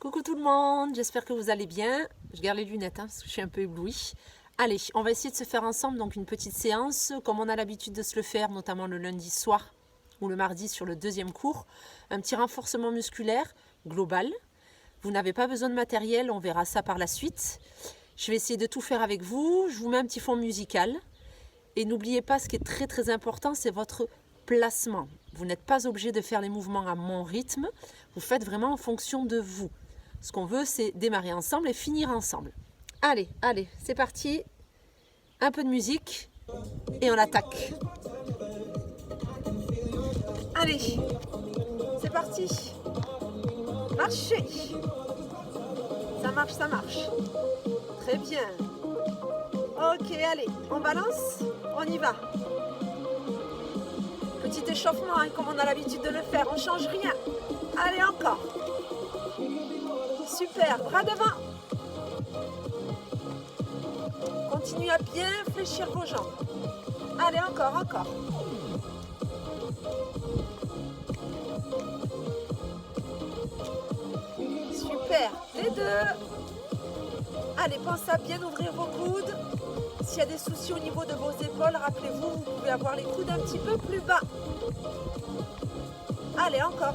Coucou tout le monde, j'espère que vous allez bien. Je garde les lunettes parce que je suis un peu éblouie. Allez, on va essayer de se faire ensemble donc une petite séance comme on a l'habitude de se le faire, notamment le lundi soir ou le mardi sur le deuxième cours. Un petit renforcement musculaire global. Vous n'avez pas besoin de matériel, on verra ça par la suite. Je vais essayer de tout faire avec vous. Je vous mets un petit fond musical. Et n'oubliez pas, ce qui est très très important, c'est votre placement. Vous n'êtes pas obligé de faire les mouvements à mon rythme. Vous faites vraiment en fonction de vous. Ce qu'on veut, c'est démarrer ensemble et finir ensemble. Allez, c'est parti. Un peu de musique et on attaque. Allez, c'est parti. Marchez. Ça marche. Très bien. Ok, allez, on balance, on y va. Petit échauffement, comme on a l'habitude de le faire, on ne change rien. Allez, encore. Super, bras devant. Continuez à bien fléchir vos jambes. Allez, encore. Super, les deux. Allez, pensez à bien ouvrir vos coudes. S'il y a des soucis au niveau de vos épaules, rappelez-vous, vous pouvez avoir les coudes un petit peu plus bas. Allez, encore.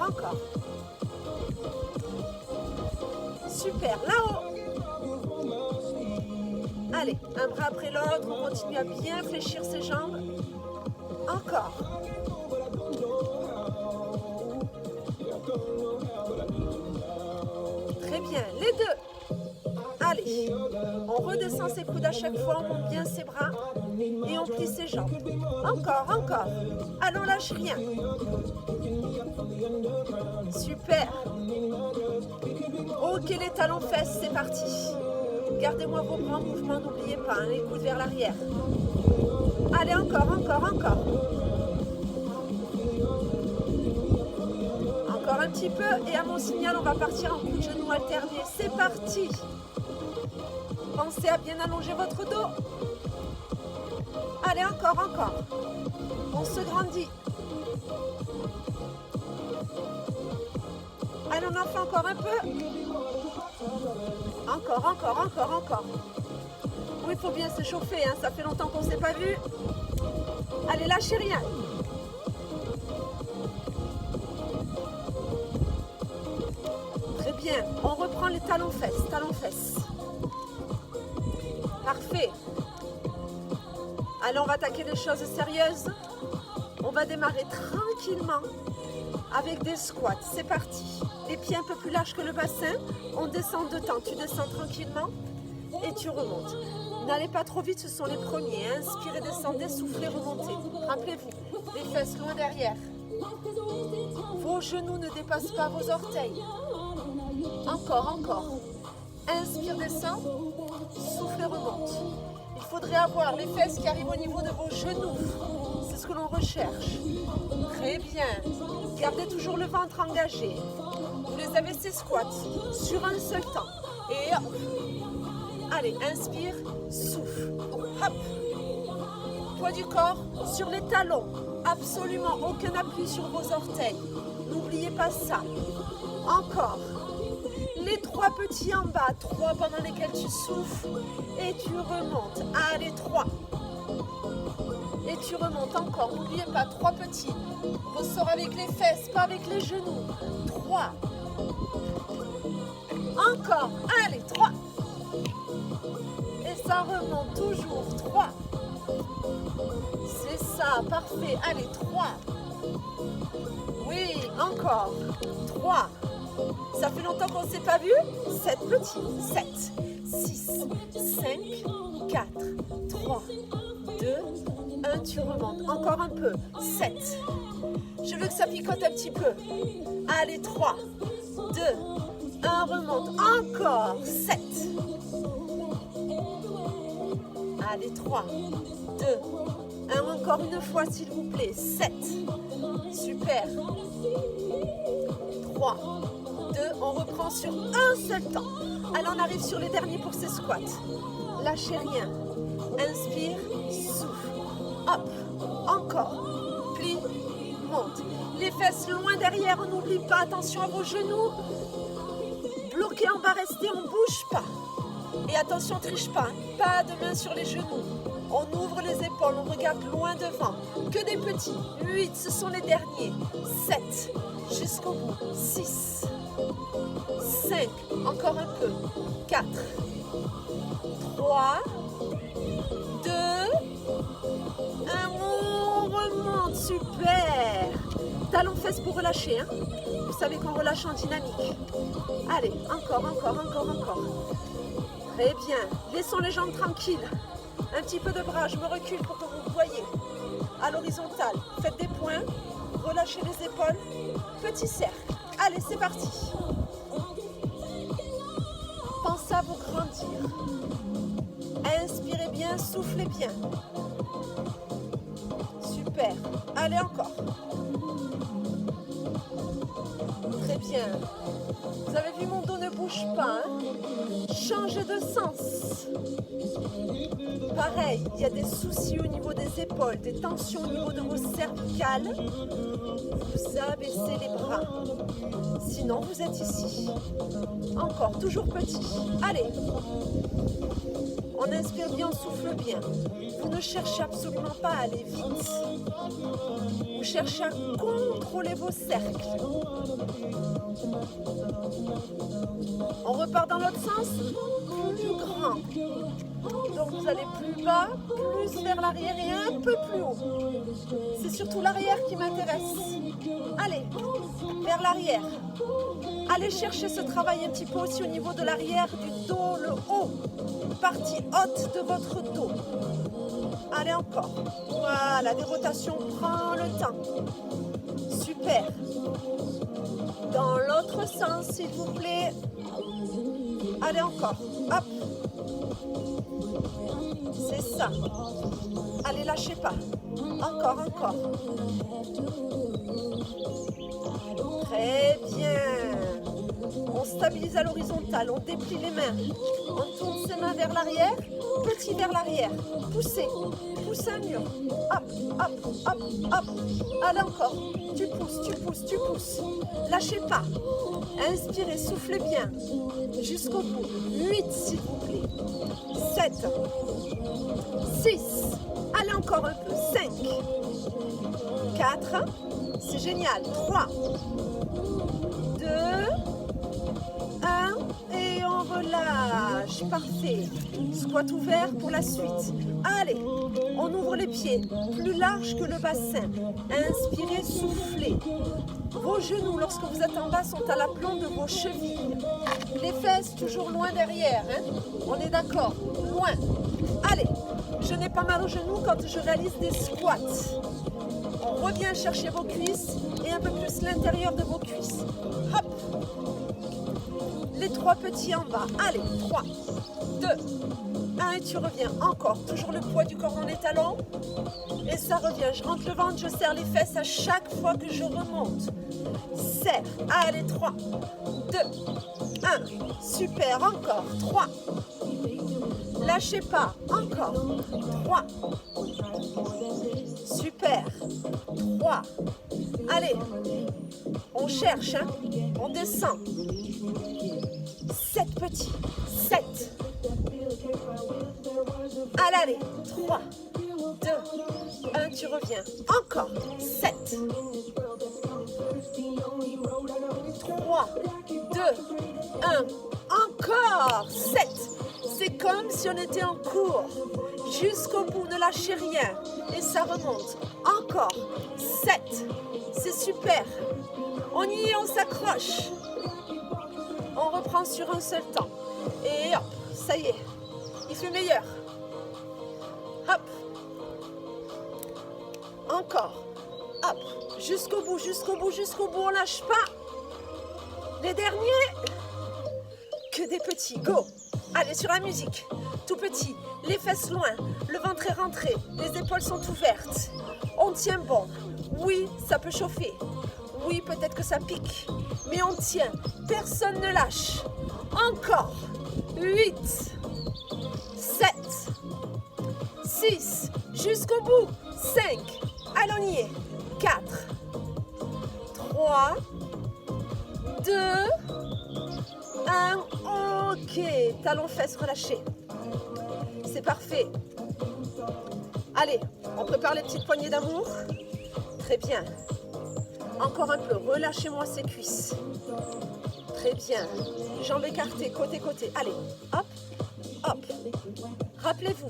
Super, là-haut. Allez, un bras après l'autre, on continue à bien fléchir ses jambes. Encore. Très bien, les deux. Allez, on redescend ses coudes à chaque fois, on monte bien ses bras et on plie ses jambes. Encore. Allons, lâche rien. Super. Ok, les talons fesses, c'est parti. Gardez-moi vos bras en mouvement, n'oubliez pas, les coudes vers l'arrière. Allez, encore. Encore un petit peu et à mon signal, on va partir en coup de genou alterné. C'est parti. Pensez à bien allonger votre dos. Allez, encore. On se grandit. Allez, on en fait encore un peu. Encore. Oui, il faut bien s'échauffer, ça fait longtemps qu'on ne s'est pas vu. Allez, lâchez rien. Très bien, on reprend les talons fesses. Parfait. Allez, on va attaquer des choses sérieuses. On va démarrer tranquillement avec des squats. C'est parti. Les pieds un peu plus larges que le bassin. On descend de temps. Tu descends tranquillement et tu remontes. N'allez pas trop vite, ce sont les premiers. Inspirez, descendez, soufflez, remontez. Rappelez-vous, les fesses loin derrière. Vos genoux ne dépassent pas vos orteils. Encore. Inspire, descend, souffle et remonte. Il faudrait avoir les fesses qui arrivent au niveau de vos genoux. C'est ce que l'on recherche. Très bien. Gardez toujours le ventre engagé. Vous les avez ces squats sur un seul temps. Et hop. Allez, inspire, souffle. Hop. Poids du corps sur les talons. Absolument aucun appui sur vos orteils. N'oubliez pas ça. Encore. Les 3 petits en bas, 3 pendant lesquels tu souffles et tu remontes. Allez, 3. Et tu remontes encore. N'oubliez pas, 3 petits. Ressort avec les fesses, pas avec les genoux. 3. Encore. Allez, 3. Et ça remonte toujours. 3. C'est ça, parfait. Allez, 3. Oui, encore. 3. Ça fait longtemps qu'on ne s'est pas vu. 7 petits. 7, 6, 5, 4, 3, 2, 1. Tu remontes. Encore un peu. 7. Je veux que ça picote un petit peu. Allez, 3, 2, 1. Remonte. Encore. 7. Allez, 3, 2, 1. Encore une fois, s'il vous plaît. 7. Super. 3, 2, on reprend sur un seul temps. Allez, on arrive sur les derniers pour ces squats. Lâchez rien. Inspire, souffle. Hop, encore. Plie, monte. Les fesses loin derrière, on n'oublie pas, attention à vos genoux. va rester, on ne bouge pas. Et attention, triche pas, pas de main sur les genoux. On ouvre les épaules, on regarde loin devant. Que des petits. 8, ce sont les derniers. 7, jusqu'au bout. 6, 5, encore un peu. 4, 3, 2, 1, on remonte, super. Talons fesses pour relâcher, hein. Vous savez qu'on relâche en dynamique. Allez, encore. Très bien, laissons les jambes tranquilles. Un petit peu de bras, je me recule pour que vous voyez. À l'horizontale, faites des points, relâchez les épaules. Petit cercle. Allez, c'est parti. Pensez à vous grandir. Inspirez bien, soufflez bien. Super. Allez, encore. Très bien. Vous avez vu, mon dos ne bouge pas. Hein? Changez de sens. Pareil, il y a des soucis au niveau des épaules, des tensions au niveau de vos cervicales. Vous abaissez les bras. Sinon, vous êtes ici. Encore, toujours petit. Allez. On inspire bien, on souffle bien. Vous ne cherchez absolument pas à aller vite. Vous cherchez à contrôler vos cercles. On repart dans l'autre sens, plus grand. Donc vous allez plus bas, plus vers l'arrière et un peu plus haut. C'est surtout l'arrière qui m'intéresse. Allez, vers l'arrière. Allez chercher ce travail un petit peu aussi au niveau de l'arrière, du dos, le haut. Partie haute de votre dos. Allez, encore. Voilà, des rotations, prends le temps. Super. Dans l'autre sens, s'il vous plaît. Allez, encore. Hop. C'est ça. Allez, lâchez pas. Encore. Très bien. On stabilise à l'horizontale, on déplie les mains. On tourne ses mains vers l'arrière, petit vers l'arrière. Poussez un mur. Hop. Allez, encore. Tu pousses. Lâchez pas. Inspirez, soufflez bien. Jusqu'au bout. 8, s'il vous plaît. 7. 6. Allez, encore un peu. 5. 4. C'est génial. 3. 2. 1. Et on relâche. Parfait. Squat ouvert pour la suite. Allez, on ouvre les pieds. Plus large que le bassin. Inspirez, soufflez. Vos genoux, lorsque vous êtes en bas, sont à l'aplomb de vos chevilles. Les fesses, toujours loin derrière. Hein? On est d'accord? Loin. Allez, je n'ai pas mal aux genoux quand je réalise des squats. On revient chercher vos cuisses et un peu plus l'intérieur de vos cuisses. Hop. Les 3 petits en bas. Allez, 3, 2, 1 et tu reviens. Encore, toujours le poids du corps dans les talons. Et ça revient. Je rentre le ventre, je serre les fesses à chaque fois que je remonte. Serre. Allez, 3, 2, 1. Super, encore. 3. Lâchez pas. Encore. 3. Super. 3. Allez. On cherche, hein. On descend. 7 petits. 7. Allez. 3, 2, 1. Tu reviens. Encore. 7. 3, 2, 1. Encore. 7. C'est comme si on était en cours. Jusqu'au bout, ne lâchez rien. Et ça remonte. Encore. 7. C'est super. On y est, on s'accroche. On reprend sur un seul temps. Et hop, ça y est. Il fait meilleur. Hop. Encore. Hop. Jusqu'au bout. On lâche pas. Les derniers. Que des petits. Go. Allez, sur la musique. Tout petit. Les fesses loin. Le ventre est rentré. Les épaules sont ouvertes. On tient bon. Oui, ça peut chauffer. Oui, peut-être que ça pique. Mais on tient. Personne ne lâche. Encore. 8. 7. 6. Jusqu'au bout. 5. Allez, on y est. 4. 3. 2. 1. Ok, talons fesses relâchés. C'est parfait. Allez, on prépare les petites poignées d'amour. Très bien. Encore un peu, relâchez-moi ces cuisses. Très bien. Jambes écartées, côté-côté. Allez, hop, hop. Rappelez-vous,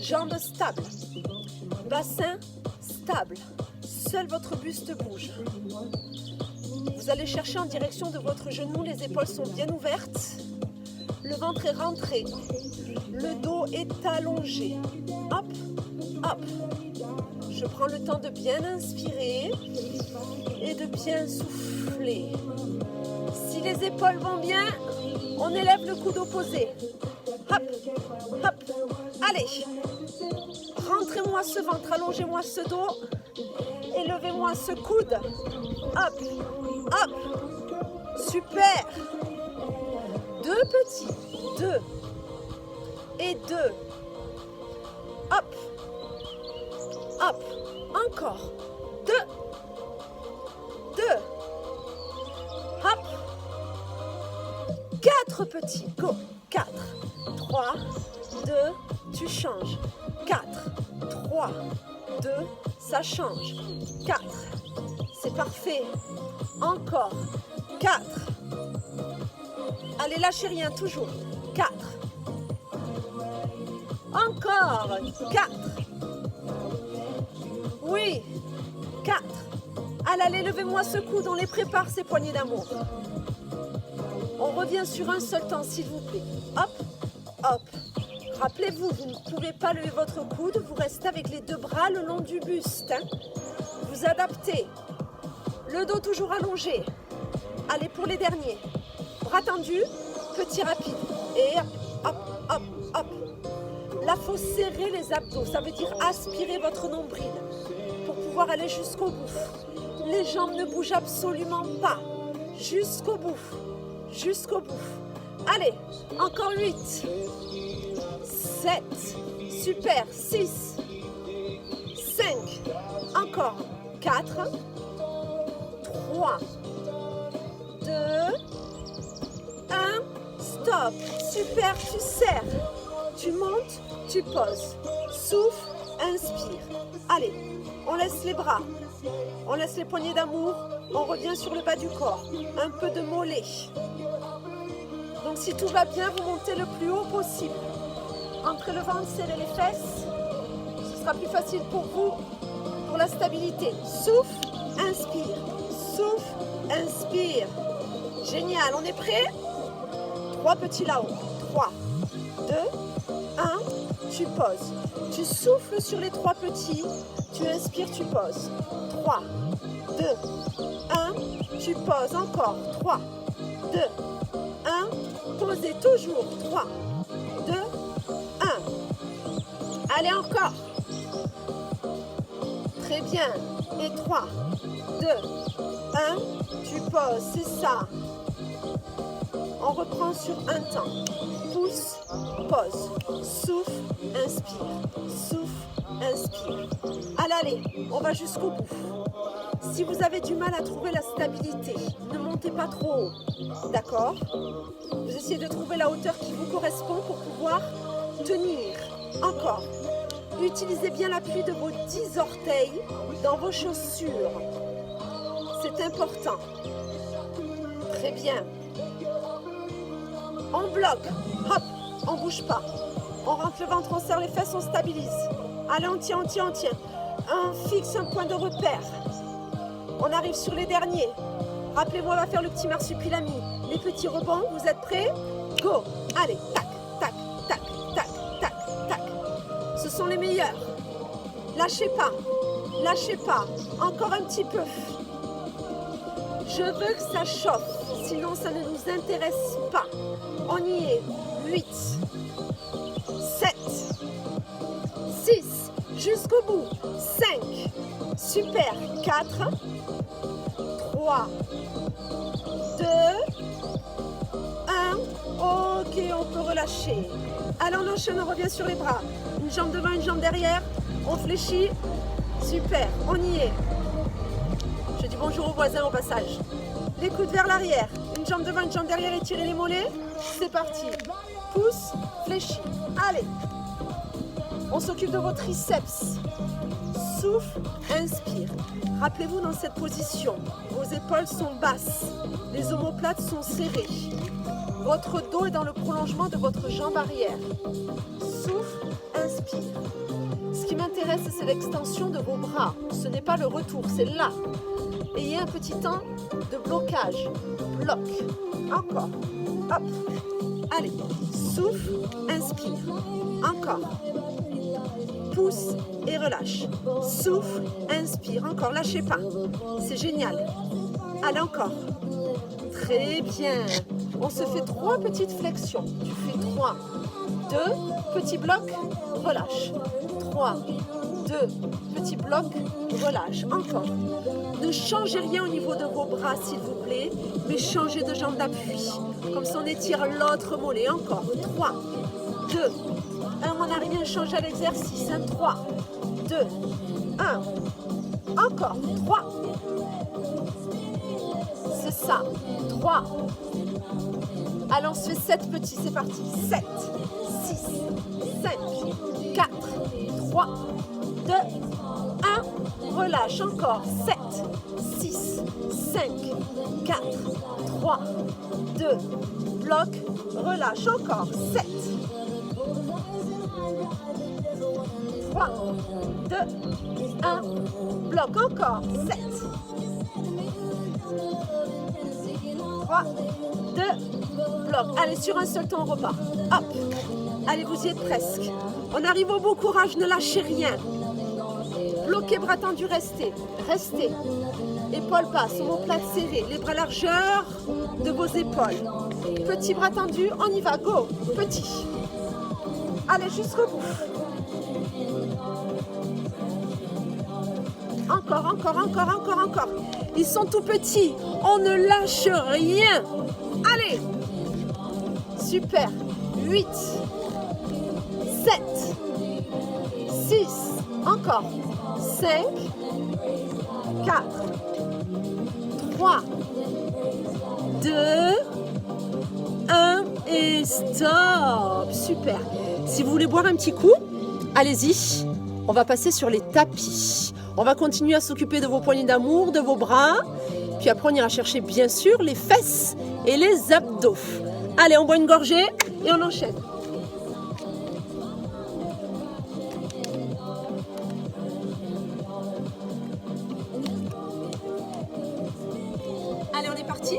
jambes stables, bassin stable. Seul votre buste bouge. Vous allez chercher en direction de votre genou, les épaules sont bien ouvertes. Le ventre est rentré. Le dos est allongé. Hop, hop. Je prends le temps de bien inspirer et de bien souffler. Si les épaules vont bien, on élève le coude opposé. Hop, hop. Allez. Rentrez-moi ce ventre, allongez-moi ce dos. Élevez-moi ce coude. Hop, hop. Super. 2 petits. 2. Et 2. Hop. Hop. Encore. 2. 2. Hop. 4 petits. Go. 4. 3. 2. Tu changes. 4. 3. 2. Ça change. 4. C'est parfait. Encore. 4. Allez, lâchez rien, toujours. 4. Encore. 4. Oui. 4. Allez, levez-moi ce coude, on les prépare, ces poignées d'amour. On revient sur un seul temps, s'il vous plaît. Hop, hop. Rappelez-vous, vous ne pouvez pas lever votre coude, vous restez avec les 2 bras le long du buste. Hein. Vous adaptez. Le dos toujours allongé. Allez, pour les derniers. Bras tendus, petit rapide. Et hop, hop, hop. Là, il faut serrer les abdos. Ça veut dire aspirer votre nombril pour pouvoir aller jusqu'au bout. Les jambes ne bougent absolument pas. Jusqu'au bout. Jusqu'au bout. Allez, encore 8. 7. Super. 6. 5. Encore. 4. 3. 2. 1. Stop. Super. Tu serres. Tu montes. Tu poses. Souffle. Inspire. Allez. On laisse les bras. On laisse les poignées d'amour. On revient sur le bas du corps. Un peu de mollet. Donc si tout va bien, vous montez le plus haut possible. Entrez le ventre, serrez les fesses. Ce sera plus facile pour vous, pour la stabilité. Souffle, inspire. Souffle, inspire. Génial, on est prêt? 3 petits là-haut. 3, 2, 1. Tu poses. Tu souffles sur les 3 petits. Tu inspires, tu poses. 3, 2, 1. Tu poses encore. 3, 2, 1. Posez toujours. 3, 2, 1. Allez, encore. Très bien. Et 3, 2, 1. Tu poses. C'est ça. On reprend sur un temps. Pousse, pose. Souffle, inspire. Souffle, inspire. Allez, on va jusqu'au bout. Si vous avez du mal à trouver la stabilité, ne montez pas trop haut. D'accord? Vous essayez de trouver la hauteur qui vous correspond pour pouvoir tenir. Encore. Utilisez bien l'appui de vos 10 orteils dans vos chaussures. C'est important. Très bien. On bloque. Hop. On ne bouge pas. On rentre le ventre, on serre les fesses, on stabilise. Allez, on tient, on tient, on tient. On fixe un point de repère. On arrive sur les derniers. Rappelez-moi, on va faire le petit marsupilami. Les petits rebonds, vous êtes prêts? Go! Allez, tac, tac, tac, tac, tac, tac. Ce sont les meilleurs. Lâchez pas. Lâchez pas. Encore un petit peu. Je veux que ça chauffe. Sinon, ça ne nous intéresse pas. On y est. 8, 7, 6, jusqu'au bout. 5, super. 4, 3, 2, 1. Ok, on peut relâcher. Allez, on enchaîne, on revient sur les bras. Une jambe devant, une jambe derrière. On fléchit. Super, on y est. Je dis bonjour aux voisins au passage. Les coudes vers l'arrière. Une jambe devant, une jambe derrière, étirez les mollets. C'est parti. Pouce, fléchi. Allez. On s'occupe de vos triceps. Souffle, inspire. Rappelez-vous dans cette position, vos épaules sont basses, les omoplates sont serrées. Votre dos est dans le prolongement de votre jambe arrière. Souffle, inspire. Ce qui m'intéresse, c'est l'extension de vos bras. Ce n'est pas le retour, c'est là. Ayez un petit temps de blocage. Bloc. Encore. Hop. Allez. Souffle, inspire. Encore. Pousse et relâche. Souffle, inspire. Encore, lâchez pas. C'est génial. Allez, encore. Très bien. On se fait 3 petites flexions. Tu fais 3, 2, petit bloc, relâche. 3, 2, petit bloc, relâche. Encore. Ne changez rien au niveau de vos bras, s'il vous plaît, mais changez de jambe d'appui. Comme ça, on étire l'autre mollet. Encore. 3, 2, 1. On n'a rien changé à l'exercice. 3, 2, 1. Encore. 3. C'est ça. 3. Allez, on se fait 7 petits. C'est parti. 7, 6, 5, 4, 3, 2, 1. Relâche. Encore. 7, 6, 5, 4, 3, 2. Bloc. Relâche. Encore. 7. 3, 2, 1. Bloc. Encore. 7. 3, 2, bloc. Allez, sur un seul temps, on repart. Hop. Allez, vous y êtes presque. On arrive au bout, courage, ne lâchez rien. Bloquez, bras tendus, restez. Restez. Épaules basses, omoplates serrées. Les bras largeur de vos épaules. Petit bras tendu, on y va. Go. Petit. Allez, jusqu'au bout. Encore, encore, encore, encore, encore. Ils sont tout petits. On ne lâche rien. Allez. Super. 8, 7, 6, encore. 5, 4, 3, 2, 1 et stop. Super. Si vous voulez boire un petit coup, allez-y. On va passer sur les tapis. On va continuer à s'occuper de vos poignées d'amour, de vos bras. Puis après, on ira chercher bien sûr les fesses et les abdos. Allez, on boit une gorgée et on enchaîne. Allez, on est parti.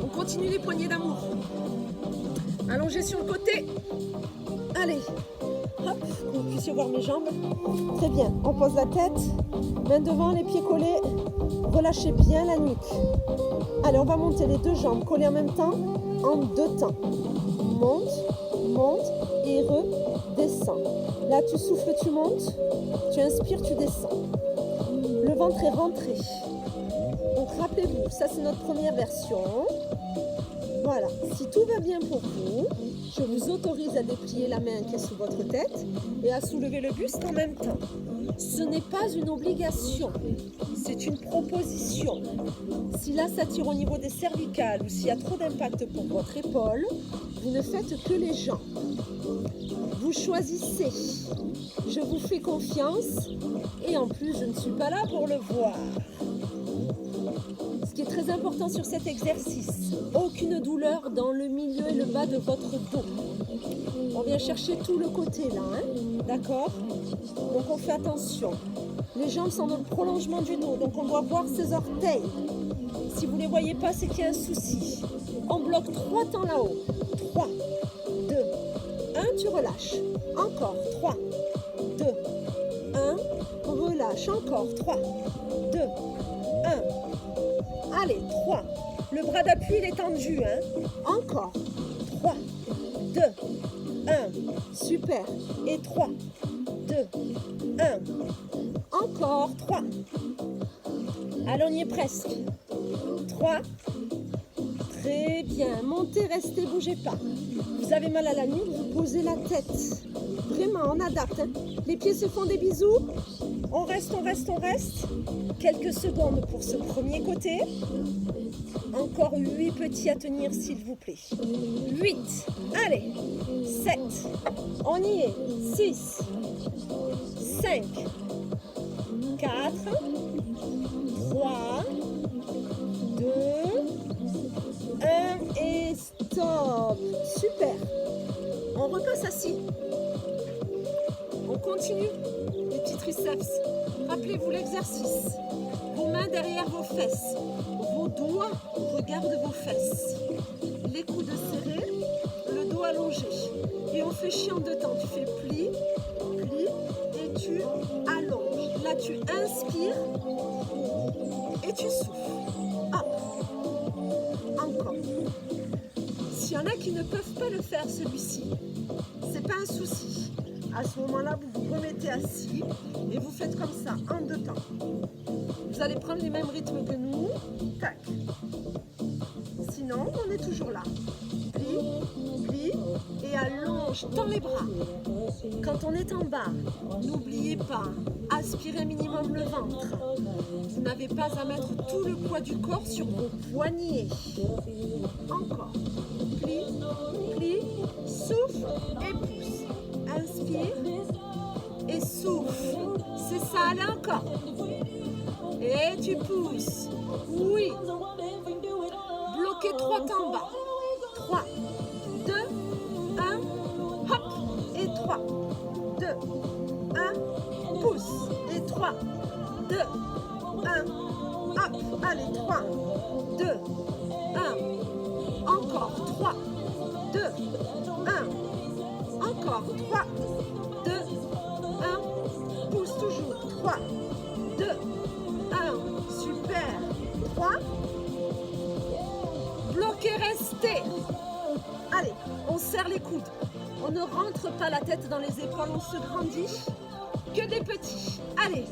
On continue les poignées d'amour. Allongez sur le côté. Allez. Hop, que vous puissiez voir mes jambes. Très bien, on pose la tête, main devant, les pieds collés. Relâchez bien la nuque. Allez, on va monter les 2 jambes collées en même temps, en 2 temps. Monte, monte et redescends. Là, tu souffles, tu montes. Tu inspires, tu descends. Le ventre est rentré. Donc, rappelez-vous, ça c'est notre première version. Voilà, si tout va bien pour vous, je vous autorise à déplier la main qui est sous votre tête et à soulever le buste en même temps. Ce n'est pas une obligation, c'est une proposition. Si là ça tire au niveau des cervicales ou s'il y a trop d'impact pour votre épaule, vous ne faites que les jambes. Vous choisissez. Je vous fais confiance et en plus je ne suis pas là pour le voir. Ce qui est très important sur cet exercice, aucune douleur dans le milieu et le bas de votre dos. On vient chercher tout le côté là, hein, d'accord? Donc on fait attention. Les jambes sont dans le prolongement du dos, donc on doit voir ses orteils. Si vous ne les voyez pas, c'est qu'il y a un souci. On bloque 3 temps là-haut. 3, 2, 1, tu relâches. Encore, 3, 2, 1, relâche. Encore, 3, 2, 1. Allez, 3. Le bras d'appui, il est tendu. Hein? Encore. 3, 2, 1. Super. Et 3, 2, 1. Encore. 3. Allez, on y est presque. 3. Très bien. Montez, restez, bougez pas. Vous avez mal à la nuque, vous posez la tête. Vraiment, on adapte. Hein? Les pieds se font des bisous. On reste, on reste, on reste. Quelques secondes pour ce premier côté. Encore 8 petits à tenir, s'il vous plaît. 8. Allez. 7. On y est. 6. 5. 4. 3. 2. 1 et stop. Super. On repasse assis. On continue les petits triceps. Rappelez-vous l'exercice. Vos mains derrière vos fesses. Vos doigts regardent vos fesses. Les coudes serrés, le dos allongé. Et on fléchit en 2 temps. Tu fais pli, pli et tu allonges. Là, tu inspires et tu souffles. Hop. Encore. S'il y en a qui ne peuvent pas le faire, celui-ci, c'est pas un souci. À ce moment-là, vous vous remettez assis et vous faites comme ça, en 2 temps. Vous allez prendre les mêmes rythmes que nous. Tac. Sinon, on est toujours là. Plie, plie et allonge. Tends les bras. Quand on est en bas, n'oubliez pas, aspirez un minimum le ventre. Vous n'avez pas à mettre tout le poids du corps sur vos poignets. Encore. Plie, plie, souffle et pousse. Inspire et souffle. C'est ça, allez encore. Et tu pousses. Oui. Bloquez 3 temps en bas. 3, 2, 1, hop. Et 3, 2, 1, pousse. Et 3, 2, 1, hop. Allez, 3, 2, 1. Encore. 3, 2, 1. Encore. 3, 2, 1. Pousse toujours. 3, 2, 1. Super. 3. Bloquez, restez. Allez, on serre les coudes. On ne rentre pas la tête dans les épaules, on se grandit. Que des petits. Allez,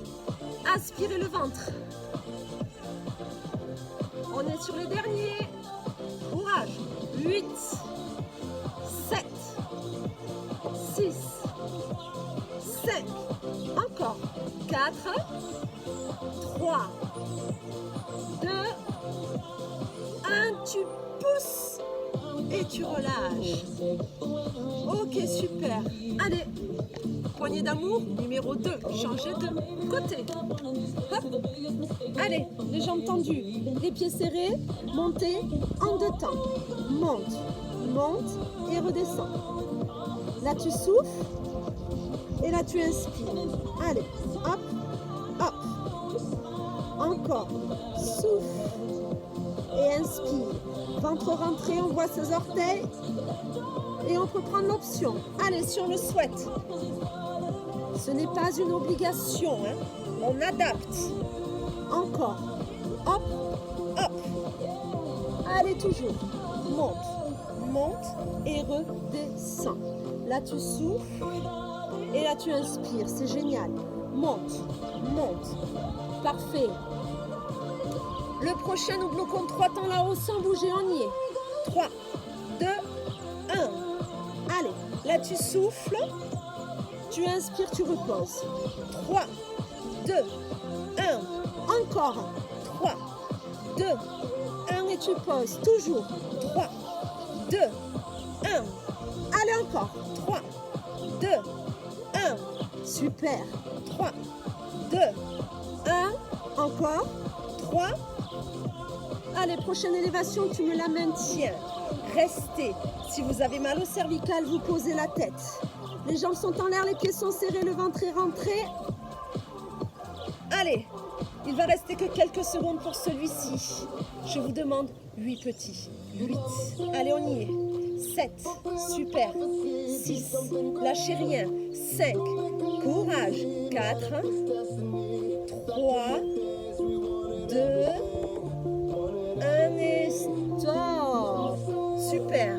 aspirez le ventre. On est sur les derniers. Courage. 8, 7, 6, 5. Encore. 4, 3, 2, 1. Tu pousses et tu relâches. Ok, super. Allez, poignée d'amour, numéro 2. Changez de côté. Hop. Allez, les jambes tendues, les pieds serrés, montez en 2 temps. Monte, monte et redescends. Là, tu souffles et là, tu inspires. Allez, hop, hop. Encore, souffle et inspire. Ventre rentré, on voit ses orteils et on peut prendre l'option. Allez, si on le souhaite. Ce n'est pas une obligation, hein. On adapte. Encore, hop, hop. Allez, toujours. Monte, monte et redescends. Là, tu souffles et là, tu inspires. C'est génial. Monte, monte. Parfait. Le prochain, nous bloquons 3 temps là-haut sans bouger. On y est. 3, 2, 1. Allez, là, tu souffles. Tu inspires, tu reposes. 3, 2, 1. Encore. 3, 2, 1 et tu poses. Toujours. 3, 2, 1. Allez, encore. 3, 2, 1. Super. 3, 2, 1. Encore. 3. Allez, prochaine élévation, tu me la maintiens. Restez. Si vous avez mal au cervical, vous posez la tête. Les jambes sont en l'air, les pieds sont serrés, le ventre est rentré. Allez, il va rester que quelques secondes pour celui-ci. Je vous demande 8 petits. 8. Allez, on y est. 7. Super. 6. Lâchez rien. 5. Courage. 4. 3. 2. 1 et stop. Super.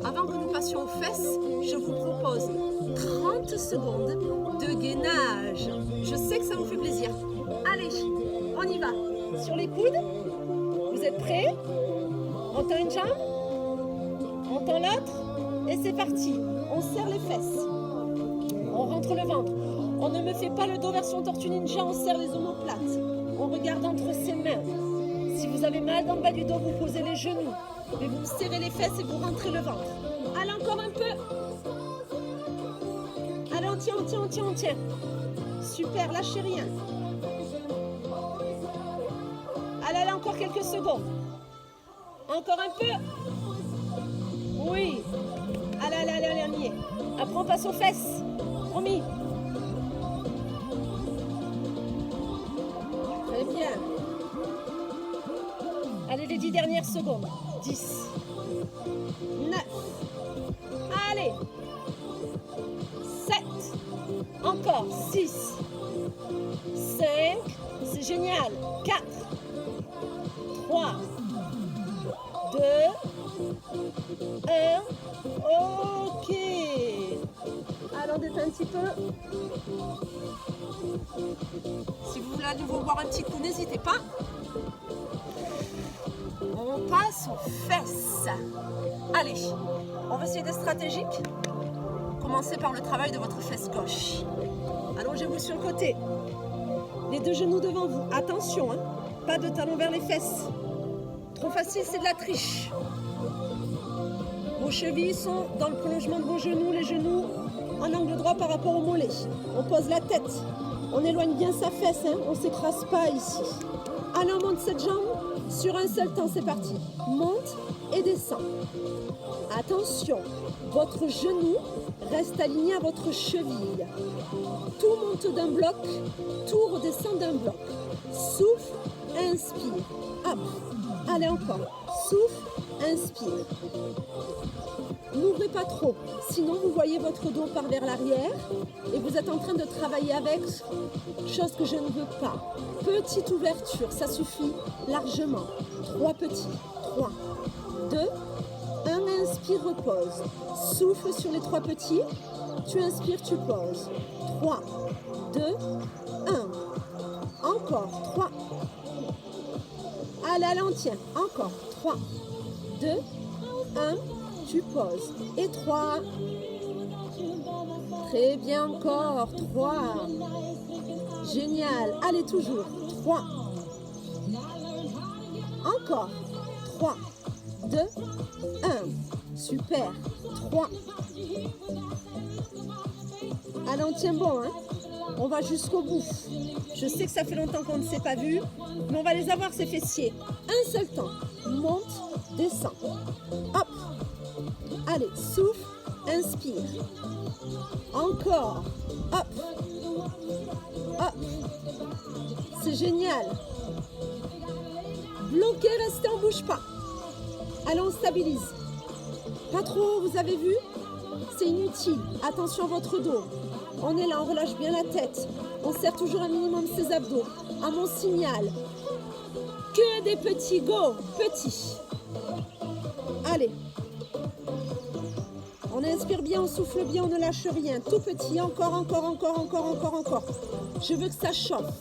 Avant que nous passions aux fesses, je vous propose 30 secondes de gainage. Je sais que ça vous fait plaisir. Allez, on y va. Sur les coudes. Vous êtes prêts? On tend une jambe. On tend l'autre. Et c'est parti. On serre les fesses. On rentre le ventre. On ne me fait pas le dos version tortue ninja. On serre les omoplates. On regarde entre ses mains. Si vous avez mal dans le bas du dos, vous posez les genoux. Mais vous serrez les fesses et vous rentrez le ventre. Allez, encore un peu. Allez, on tient. Super, lâchez rien. Allez, encore quelques secondes. Encore un peu. Oui. Allez, on y est. Après, on passe aux fesses. Promis. Très bien. Allez, les 10 dernières secondes. 10. 9. Allez. 7. Encore. 6. 5. C'est génial. 4. 3. 2. 1. Ok. Alors, détends un petit peu. Si vous voulez à nouveau boire un petit coup, n'hésitez pas. On passe aux fesses. Allez, on va essayer d'être stratégique. Commencez par le travail de votre fesse gauche. Allongez-vous sur le côté. Les deux genoux devant vous. Attention, hein, pas de talons vers les fesses. Trop facile, c'est de la triche. Vos chevilles sont dans le prolongement de vos genoux, les genoux en angle droit par rapport au mollet. On pose la tête. On éloigne bien sa fesse, hein, on ne s'écrase pas ici. Allez, on monte cette jambe. Sur un seul temps, c'est parti. Monte et descend. Attention, votre genou reste aligné à votre cheville. Tout monte d'un bloc, tout redescend d'un bloc. Souffle, inspire. Hop. Allez, encore. Souffle, inspire. N'ouvrez pas trop, sinon vous voyez votre dos par vers l'arrière et vous êtes en train de travailler avec, chose que je ne veux pas. Petite ouverture, ça suffit largement. 3 petits. 3, 2, 1, inspire, repose. Souffle sur les 3 petits, tu inspires, tu poses. 3, 2, 1. Encore, 3. Allez, on tient. Encore, 3, 2, 1. Tu poses. Et 3. Très bien, encore. 3. Génial. Allez, toujours. 3. Encore. 3, 2, 1. Super. 3. Allez, on tient bon, hein. On va jusqu'au bout. Je sais que ça fait longtemps qu'on ne s'est pas vu, mais on va les avoir, ces fessiers. Un seul temps. Monte, descend. Hop. Allez, souffle, inspire. Encore. Hop. Hop. C'est génial. Bloquez, restez, on ne bouge pas. Allez, on stabilise. Pas trop, vous avez vu? C'est inutile. Attention à votre dos. On est là, on relâche bien la tête. On serre toujours un minimum ses abdos. À mon signal. Que des petits, go, petits. Allez. On inspire bien, on souffle bien, on ne lâche rien. Tout petit, encore, encore, encore, encore, encore, encore. Je veux que ça chauffe.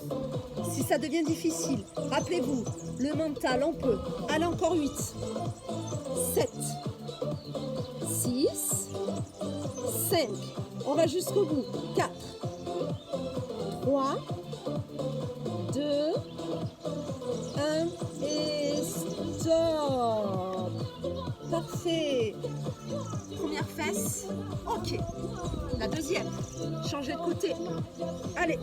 Si ça devient difficile, rappelez-vous, le mental, on peut. Allez, encore 8, 7, 6, 5. On va jusqu'au bout. 4, 3, 2, 1 et stop. Parfait. Première fesse. Ok. La deuxième. Changez de côté. Allez.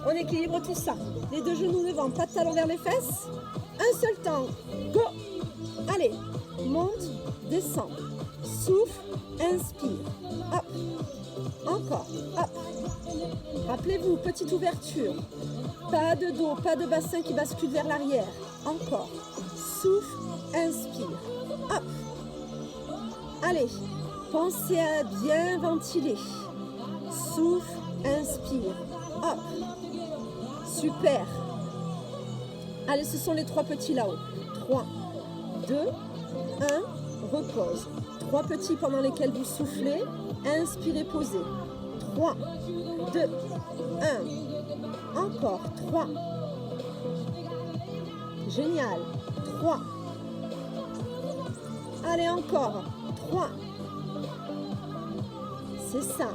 On équilibre tout ça. Les deux genoux devant. Pas de talons vers les fesses. Un seul temps. Go. Allez. Monte. Descend. Souffle. Inspire. Hop. Encore. Hop. Rappelez-vous, petite ouverture. Pas de dos, pas de bassin qui bascule vers l'arrière. Encore. Souffle. Inspire. Hop. Allez, pensez à bien ventiler. Souffle, inspire. Hop. Super. Allez, ce sont les 3 petits là-haut. 3, 2, 1, repose. 3 petits pendant lesquels vous soufflez. Inspirez, posez. 3, 2, 1. Encore. 3. Génial. 3. Allez, encore. 3. C'est ça.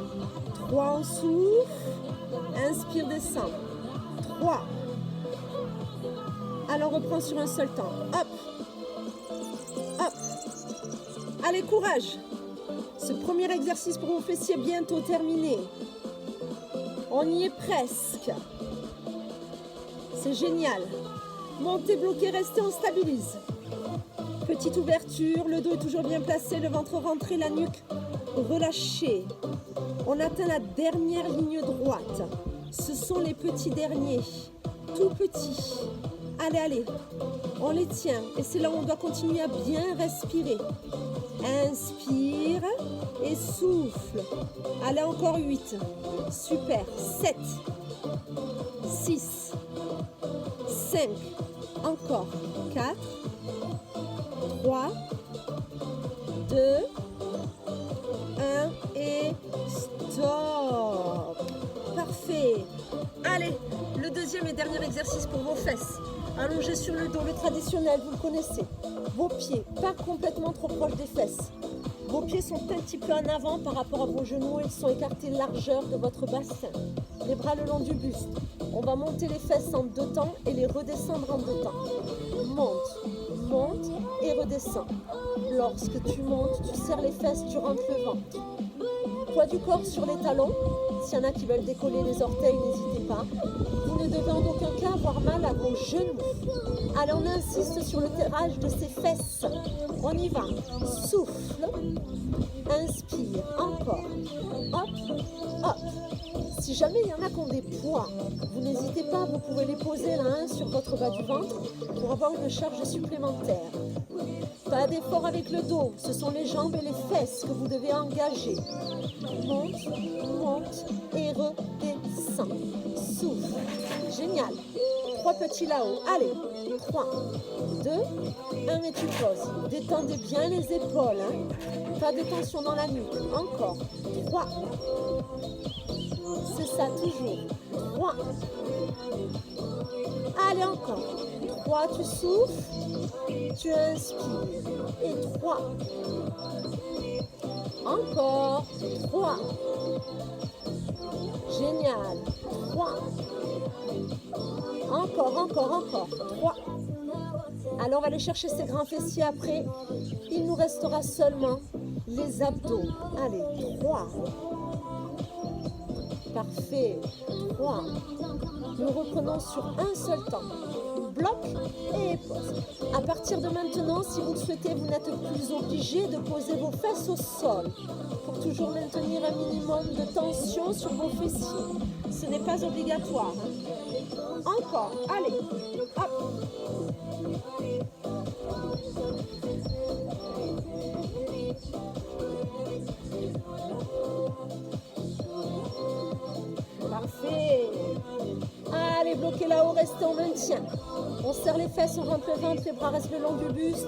3, on souffle. Inspire, descend. 3. Alors, on reprend sur un seul temps. Hop. Hop. Allez, courage. Ce premier exercice pour vos fessiers est bientôt terminé. On y est presque. C'est génial. Montez, bloquez, restez, on stabilise. Petite ouverture, le dos est toujours bien placé, le ventre rentré, la nuque relâchée. On atteint la dernière ligne droite. Ce sont les petits derniers, tout petits. Allez, allez, on les tient. Et c'est là où on doit continuer à bien respirer. Inspire et souffle. Allez, encore 8. Super. 7, 6, 5, encore 4, 3, 2, 1 et stop. Parfait. Allez, le deuxième et dernier exercice pour vos fesses. Allongez sur le dos, le traditionnel, vous le connaissez. Vos pieds, pas complètement trop proches des fesses. Vos pieds sont un petit peu en avant par rapport à vos genoux. Ils sont écartés largeur de votre bassin. Les bras le long du buste. On va monter les fesses en 2 temps et les redescendre en 2 temps. Monte, monte et redescends. Lorsque tu montes, tu serres les fesses, tu rentres le ventre. Poids du corps sur les talons. S'il y en a qui veulent décoller les orteils, n'hésitez pas. Vous ne devez en aucun cas avoir mal à vos genoux. Allez, on insiste sur le tirage de ces fesses. On y va. Souffle. Inspire. Encore. Hop, hop. Si jamais il y en a qui ont des poids, vous n'hésitez pas, vous pouvez les poser l'un sur votre bas du ventre pour avoir une charge supplémentaire. Pas d'effort avec le dos, ce sont les jambes et les fesses que vous devez engager. Monte, monte et redescends. Souffle. Génial. 3 petits là-haut. Allez. 3, 2, 1 et tu poses. Détendez bien les épaules. Pas de tension dans la nuque. Encore. 3. C'est ça, toujours. 3. Allez, encore. 3, tu souffles. Tu inspires. Et 3. Encore. 3. Génial. 3. Encore, encore, encore. 3. Alors, on va aller chercher ces grands fessiers après. Il nous restera seulement les abdos. Allez, 3. Parfait. 3. Nous reprenons sur un seul temps. Bloc et pose. À partir de maintenant, si vous le souhaitez, vous n'êtes plus obligé de poser vos fesses au sol pour toujours maintenir un minimum de tension sur vos fessiers. Ce n'est pas obligatoire. Encore. Allez. Hop. Parfait. Allez, bloquez là-haut, restez en maintien. On serre les fesses, on rentre le ventre, les bras restent le long du buste.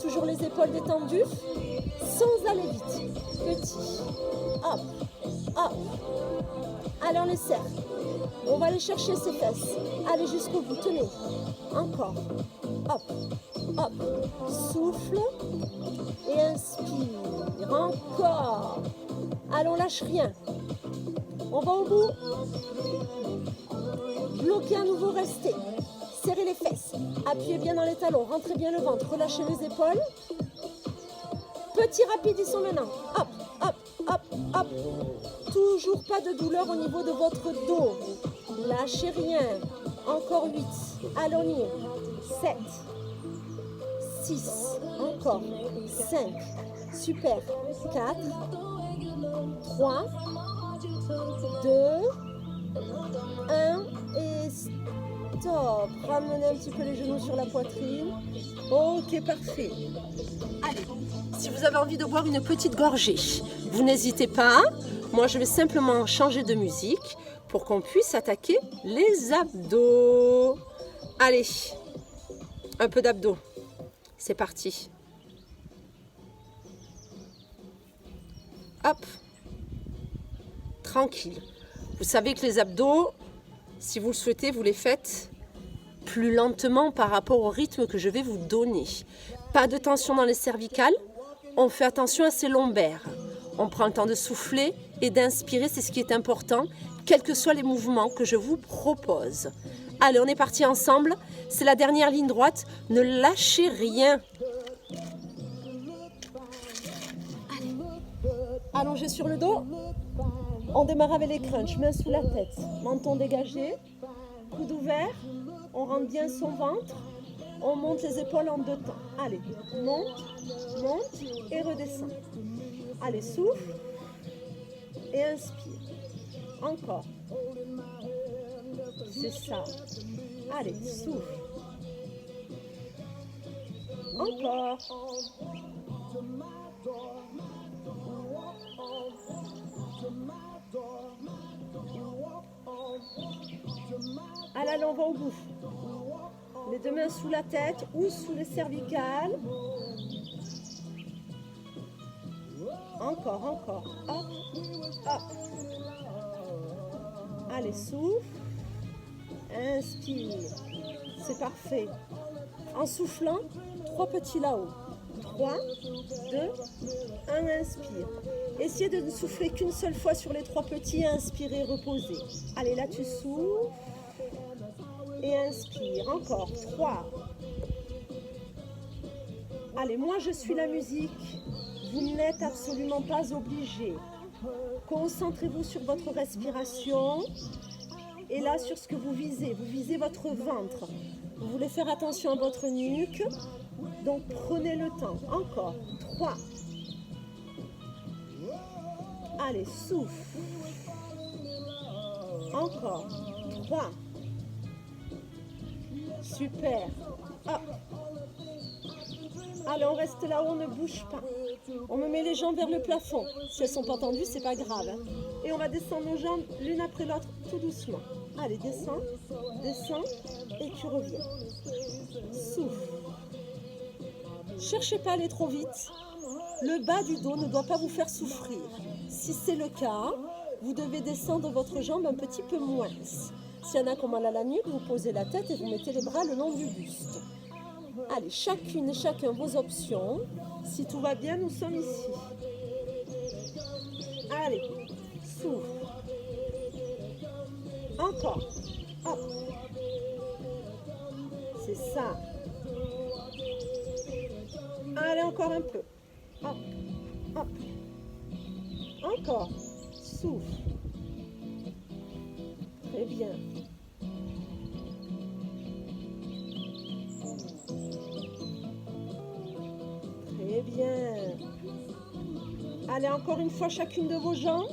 Toujours les épaules détendues, sans aller vite. Petit. Hop, hop. Allez, on les serre. On va aller chercher ces fesses. Allez jusqu'au bout, tenez. Encore. Hop, hop. Souffle et inspire. Encore. Allez, on lâche rien. On va au bout. Bloquez à nouveau, restez. Serrez les fesses. Appuyez bien dans les talons. Rentrez bien le ventre. Relâchez les épaules. Petit rapide, ils sont maintenant. Hop, hop, hop, hop. Toujours pas de douleur au niveau de votre dos. Lâchez rien. Encore 8. Allez, on y est. 7. 6. Encore. 5. Super. 4. 3. 2, 1 et stop. Ramenez un petit peu les genoux sur la poitrine. Ok, parfait. Allez, si vous avez envie de boire une petite gorgée, vous n'hésitez pas. Moi, je vais simplement changer de musique pour qu'on puisse attaquer les abdos. Allez, un peu d'abdos. C'est parti. Hop. Tranquille. Vous savez que les abdos, si vous le souhaitez, vous les faites plus lentement par rapport au rythme que je vais vous donner. Pas de tension dans les cervicales. On fait attention à ses lombaires. On prend le temps de souffler et d'inspirer, c'est ce qui est important, quels que soient les mouvements que je vous propose. Allez, on est parti ensemble. C'est la dernière ligne droite. Ne lâchez rien. Allez. Allongez sur le dos. On démarre avec les crunchs. Main sous la tête. Menton dégagé. Coude ouvert. On rentre bien son ventre. On monte les épaules en 2 temps. Allez, monte, monte et redescend. Allez, souffle et inspire. Encore. C'est ça. Allez, souffle. Encore. Allez, on va au bout. Les 2 mains sous la tête ou sous les cervicales. Encore, encore. Hop, hop. Allez, souffle. Inspire. C'est parfait. En soufflant, 3 petits là-haut. 3, 2, 1, inspire. Essayez de ne souffler qu'une seule fois sur les 3 petits. Inspirez, reposez. Allez, là, tu souffles. Et inspire. Encore. 3. Allez, moi, je suis la musique. Vous n'êtes absolument pas obligé. Concentrez-vous sur votre respiration. Et là, sur ce que vous visez. Vous visez votre ventre. Vous voulez faire attention à votre nuque. Donc, prenez le temps. Encore. 3. Allez, souffle. Encore. 3. Super. Hop. Allez, on reste là où on ne bouge pas. On me met les jambes vers le plafond. Si elles ne sont pas tendues, c'est pas grave. Hein. Et on va descendre nos jambes l'une après l'autre, tout doucement. Allez, descends, descends, et tu reviens. Souffle. Cherchez pas à aller trop vite. Le bas du dos ne doit pas vous faire souffrir. Si c'est le cas, vous devez descendre votre jambe un petit peu moins. S'il y en a qui ont mal à la nuque, vous posez la tête et vous mettez les bras le long du buste. Allez, chacune et chacun vos options. Si tout va bien, nous sommes ici. Allez, souffle. Encore. Hop. C'est ça. Allez, encore un peu. Hop. Hop. Encore. Souffle. Très bien. Très bien. Allez, encore une fois chacune de vos jambes.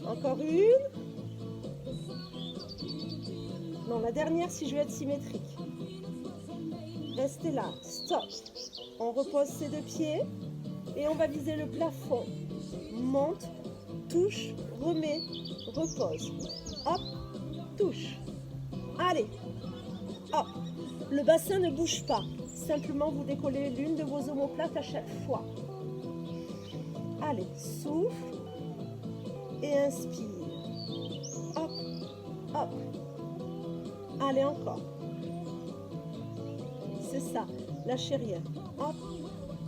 Encore une. Non, la dernière si je veux être symétrique. Restez là. Stop. On repose ses 2 pieds et on va viser le plafond. Monte, touche, remet, repose. Hop, touche. Allez. Hop. Le bassin ne bouge pas. Simplement, vous décollez l'une de vos omoplates à chaque fois. Allez, souffle et inspire. Hop, hop. Allez, encore. C'est ça. Lâchez rien. Hop,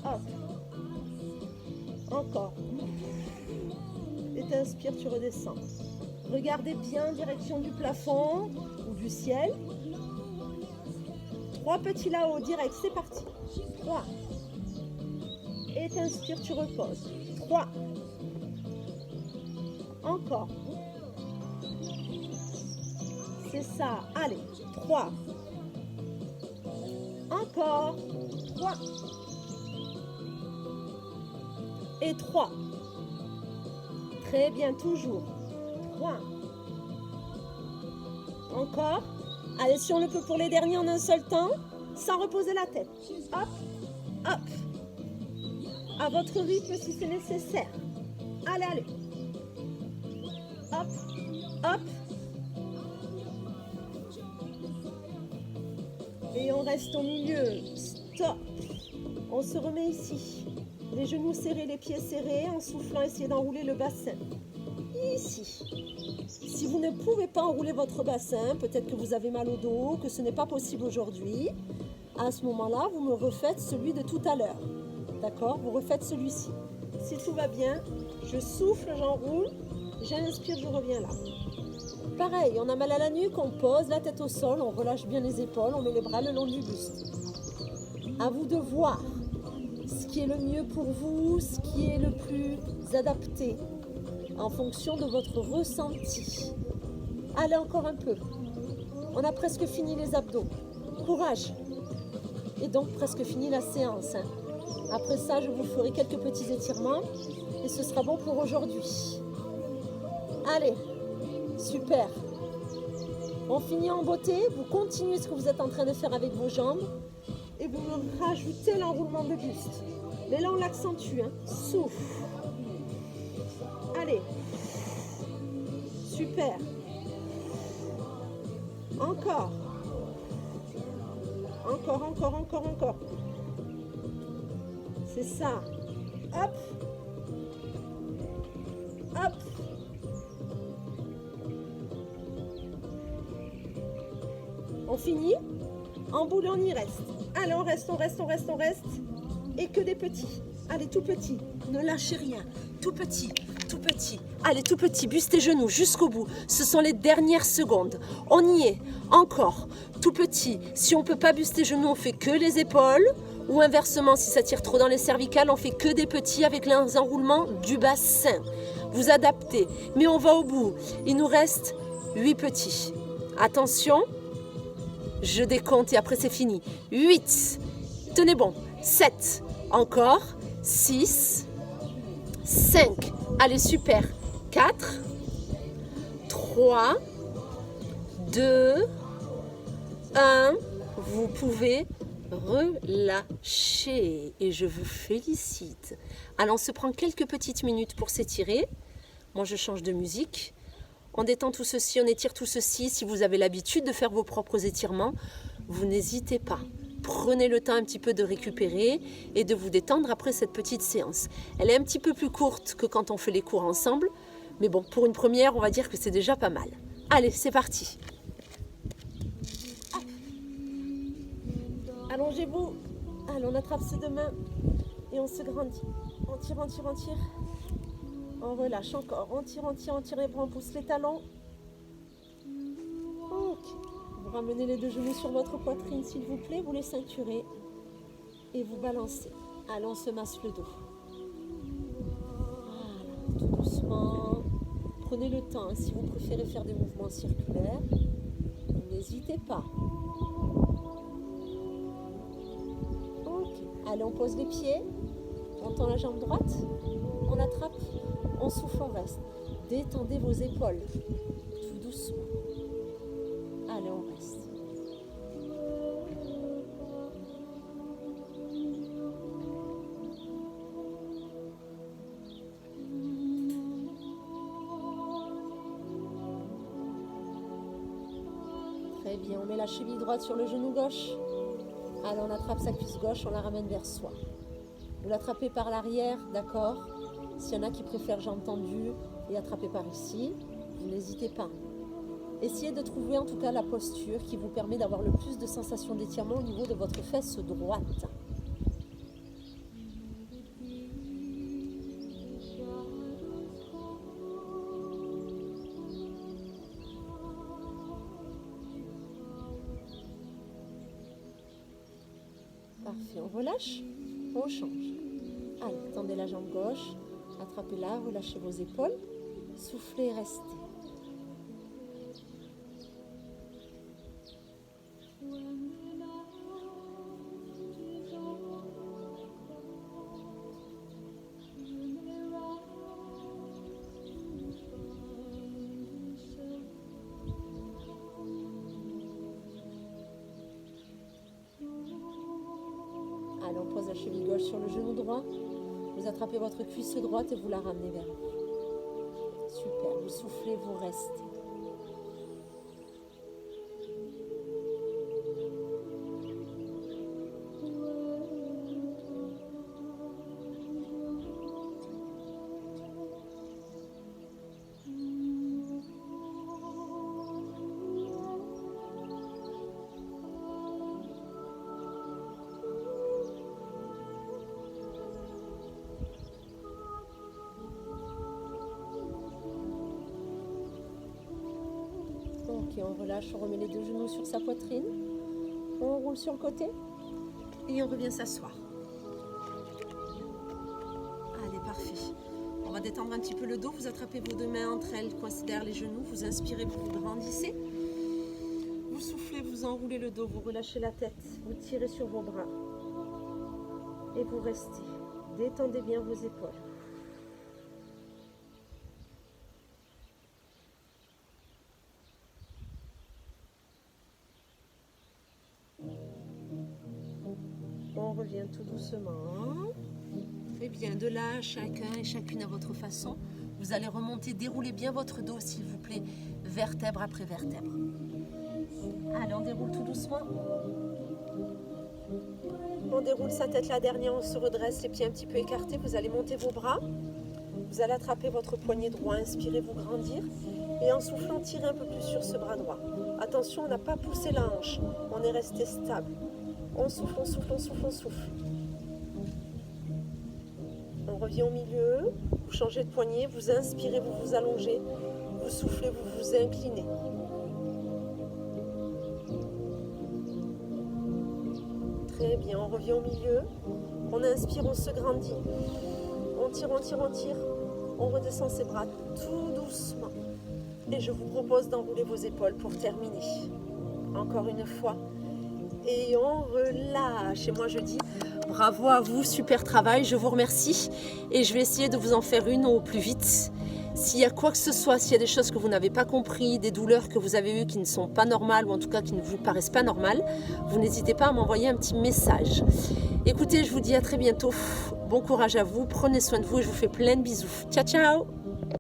hop. Encore. Et t'inspires, tu redescends. Regardez bien en direction du plafond ou du ciel. 3 petits là-haut, direct, c'est parti. 3. Et t'inspires, tu reposes. 3. Encore. C'est ça. Allez, 3. Encore. 3. Et 3. Très bien, toujours. 3. Encore. Allez, si on le peut pour les derniers en un seul temps, sans reposer la tête. Hop, hop. À votre rythme si c'est nécessaire. Allez, allez. Hop, hop. Et on reste au milieu. Stop. On se remet ici. Les genoux serrés, les pieds serrés. En soufflant, essayez d'enrouler le bassin. Ici. Si vous ne pouvez pas enrouler votre bassin, peut-être que vous avez mal au dos, que ce n'est pas possible aujourd'hui, à ce moment-là, vous me refaites celui de tout à l'heure. D'accord? Vous refaites celui-ci. Si tout va bien, je souffle, j'enroule, j'inspire, je reviens là. Pareil, on a mal à la nuque, on pose la tête au sol, on relâche bien les épaules, on met les bras le long du buste. À vous de voir ce qui est le mieux pour vous, ce qui est le plus adapté en fonction de votre ressenti. Allez, encore un peu. On a presque fini les abdos. Courage. Et donc presque fini la séance. Après ça, je vous ferai quelques petits étirements et ce sera bon pour aujourd'hui. Allez, super. On finit en beauté, vous continuez ce que vous êtes en train de faire avec vos jambes et vous me rajoutez l'enroulement de buste. Mais là, on l'accentue. Souffle. Allez. Super. Encore. Encore. C'est ça. Hop. Hop. On finit. En boule, on y reste. Allez, on reste. Et que des petits. Allez, tout petit. Ne lâchez rien. Tout petit. Allez, tout petit. Buste et genoux jusqu'au bout. Ce sont les dernières secondes. On y est. Encore. Tout petit. Si on ne peut pas buster genoux, on fait que les épaules. Ou inversement, si ça tire trop dans les cervicales, on fait que des petits avec les enroulements du bassin. Vous adaptez. Mais on va au bout. Il nous reste 8 petits. Attention. Je décompte et après c'est fini. 8. Tenez bon. 7. Encore. 6. 5. Allez, super. 4. 3. 2. 1. Vous pouvez relâcher. Et je vous félicite. Alors, on se prend quelques petites minutes pour s'étirer. Moi, je change de musique. On détend tout ceci, on étire tout ceci. Si vous avez l'habitude de faire vos propres étirements, vous n'hésitez pas. Prenez le temps un petit peu de récupérer et de vous détendre après cette petite séance. Elle est un petit peu plus courte que quand on fait les cours ensemble. Mais bon, pour une première, on va dire que c'est déjà pas mal. Allez, c'est parti. Hop. Allongez-vous. Allez, on attrape ses deux mains et on se grandit. On tire. On relâche encore. On tire et on pousse les talons. Ok. Vous ramenez les deux genoux sur votre poitrine, s'il vous plaît. Vous les ceinturez et vous balancez. Allez, on se masse le dos. Voilà, tout doucement. Prenez le temps. Si vous préférez faire des mouvements circulaires, n'hésitez pas. Ok. Allez, on pose les pieds. On tend la jambe droite. On attrape. On souffle, on reste. Détendez vos épaules. Tout doucement. Allez, on reste. Très bien, on met la cheville droite sur le genou gauche. Allez, on attrape sa cuisse gauche, on la ramène vers soi. Vous l'attrapez par l'arrière, d'accord ? S'il y en a qui préfèrent jambes tendues et attraper par ici, vous n'hésitez pas. Essayez de trouver en tout cas la posture qui vous permet d'avoir le plus de sensations d'étirement au niveau de votre fesse droite. Parfait, on relâche, on change. Allez, tendez la jambe gauche. Attrapez-la, relâchez vos épaules, soufflez et restez. Allez, on pose la cheville gauche sur le genou droit. Vous attrapez votre cuisse droite et vous la ramenez vers vous. Super, vous soufflez, vous restez. Ok, on relâche, on remet les deux genoux sur sa poitrine. On roule sur le côté et on revient s'asseoir. Allez, parfait. On va détendre un petit peu le dos. Vous attrapez vos deux mains entre elles, coincées derrière les genoux. Vous inspirez, vous vous grandissez. Vous soufflez, vous enroulez le dos, vous relâchez la tête. Vous tirez sur vos bras. Et vous restez. Détendez bien vos épaules. On revient tout doucement. Très bien, de là, chacun et chacune à votre façon. Vous allez remonter, déroulez bien votre dos, s'il vous plaît, vertèbre après vertèbre. Allez, on déroule tout doucement. On déroule sa tête la dernière, on se redresse, les pieds un petit peu écartés. Vous allez monter vos bras. Vous allez attraper votre poignet droit, inspirez, vous grandir. Et en soufflant, tirez un peu plus sur ce bras droit. Attention, on n'a pas poussé la hanche. On est resté stable. On souffle, on souffle, on souffle, on souffle. On revient au milieu. Vous changez de poignet, vous inspirez, vous vous allongez. Vous soufflez, vous vous inclinez. Très bien, on revient au milieu. On inspire, on se grandit. On tire, on tire, on tire. On redescend ses bras tout doucement. Et je vous propose d'enrouler vos épaules pour terminer. Encore une fois. Et on relâche. Et moi je dis bravo à vous, super travail, je vous remercie. Et je vais essayer de vous en faire une au plus vite. S'il y a quoi que ce soit, s'il y a des choses que vous n'avez pas compris, des douleurs que vous avez eues qui ne sont pas normales ou en tout cas qui ne vous paraissent pas normales, vous n'hésitez pas à m'envoyer un petit message. Écoutez, je vous dis à très bientôt. Bon courage à vous, prenez soin de vous et je vous fais plein de bisous. Ciao, ciao!